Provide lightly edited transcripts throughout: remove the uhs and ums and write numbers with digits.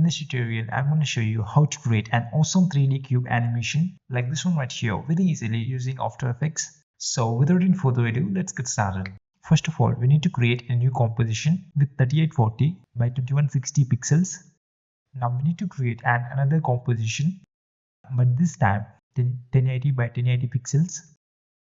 In this tutorial, I'm going to show you how to create an awesome 3D cube animation like this one right here very easily using After Effects. So without any further ado, let's get started. First of all, we need to create a new composition with 3840 by 2160 pixels. Now we need to create another composition, but this time 1080 by 1080 pixels.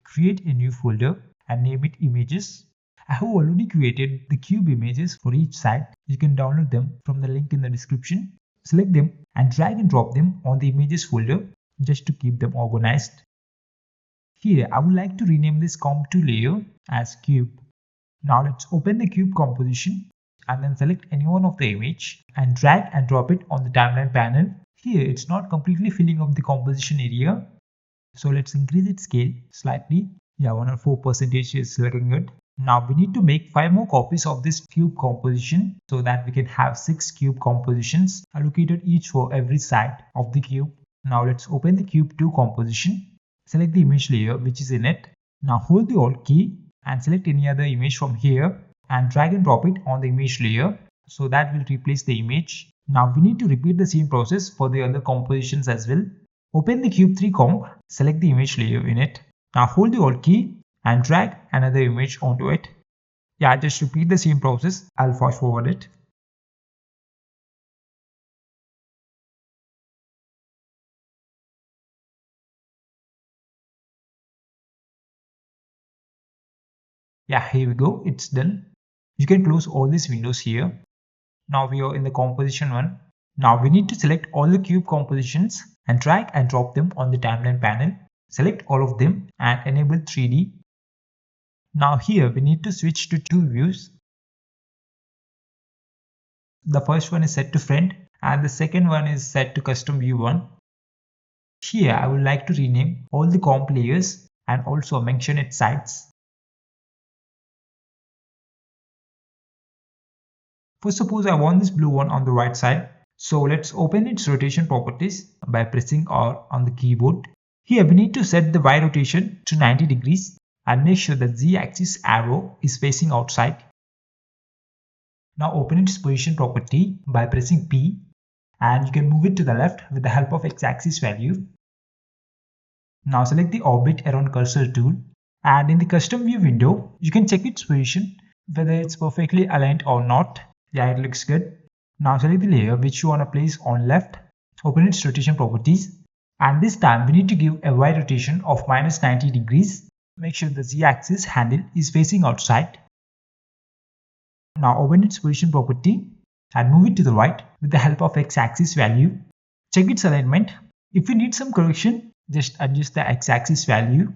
Create a new folder and name it images. I have already created the cube images for each side. You can download them from the link in the description. Select them and drag and drop them on the images folder just to keep them organized. Here I would like to rename this comp2 layer as cube. Now let's open the cube composition and then select any one of the image and drag and drop it on the timeline panel. Here it's not completely filling up the composition area, so let's increase its scale slightly. Yeah, 104% is looking good. Now we need to make 5 more copies of this cube composition so that we can have 6 cube compositions allocated each for every side of the cube. Now let's open the cube 2 composition. Select the image layer which is in it. Now hold the Alt key and select any other image from here and drag and drop it on the image layer so that will replace the image. Now we need to repeat the same process for the other compositions as well. Open the cube 3 comp, select the image layer in it. Now hold the Alt key and drag another image onto it. Yeah, just repeat the same process. I'll fast forward it. Yeah, here we go. It's done. You can close all these windows here. Now we are in the composition one. Now we need to select all the cube compositions and drag and drop them on the timeline panel. Select all of them and enable 3D. Now here we need to switch to 2 views. The first one is set to friend and the second one is set to custom view 1. Here I would like to rename all the comp layers and also mention its sides. First, suppose I want this blue one on the right side. So let's open its rotation properties by pressing R on the keyboard. Here we need to set the Y rotation to 90 degrees and make sure that Z-axis arrow is facing outside. Now open its position property by pressing P and you can move it to the left with the help of X-axis value. Now select the orbit around cursor tool and in the custom view window you can check its position whether it's perfectly aligned or not. Yeah, it looks good. Now select the layer which you want to place on left. Open its rotation properties and this time we need to give a Y rotation of -90 degrees. Make sure the Z-axis handle is facing outside. Now open its position property and move it to the right with the help of X-axis value. Check its alignment. If you need some correction, just adjust the X-axis value.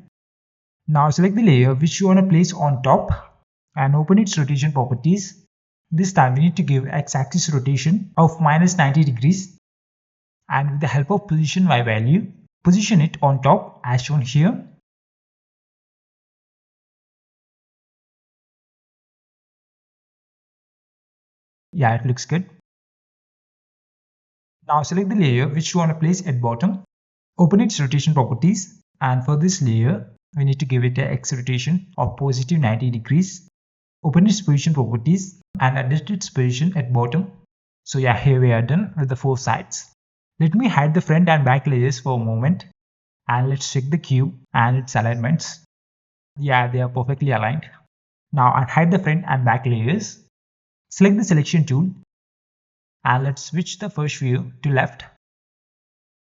Now select the layer which you want to place on top and open its rotation properties. This time we need to give X-axis rotation of -90 degrees and with the help of position Y value, position it on top as shown here. Yeah, it looks good. Now select the layer which you want to place at bottom. Open its rotation properties and for this layer we need to give it a X rotation of +90 degrees. Open its position properties and adjust its position at bottom. So yeah, here we are done with the 4 sides. Let me hide the front and back layers for a moment and let's check the cube and its alignments. Yeah, they are perfectly aligned. Now unhide the front and back layers. Select the selection tool and let's switch the first view to left.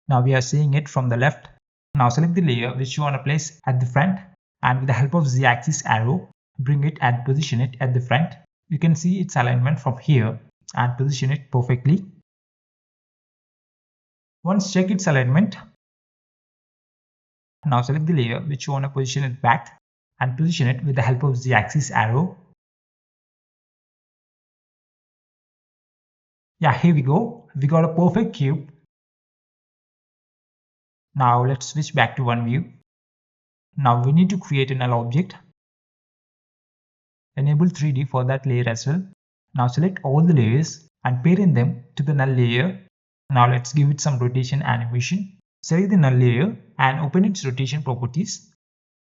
Now we are seeing it from the left. Now select the layer which you want to place at the front and with the help of Z-axis arrow, bring it and position it at the front. You can see its alignment from here and position it perfectly. Once check its alignment, now select the layer which you want to position it back and position it with the help of Z-axis arrow. Yeah, here we go. We got a perfect cube. Now let's switch back to one view. Now we need to create a null object. Enable 3D for that layer as well. Now select all the layers and parent them to the null layer. Now let's give it some rotation animation. Select the null layer and open its rotation properties.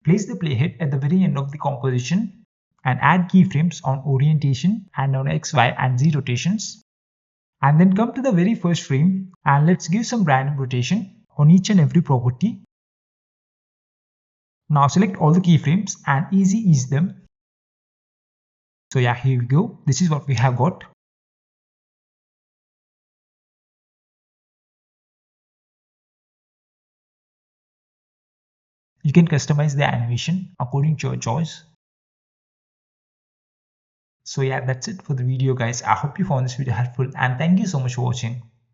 Place the playhead at the very end of the composition and add keyframes on orientation and on X, Y and Z rotations. And then come to the very first frame and let's give some random rotation on each and every property. Now select all the keyframes and easy ease them. So yeah, here we go. This is what we have got. You can customize the animation according to your choice. So yeah, that's it for the video guys. I hope you found this video helpful and thank you so much for watching.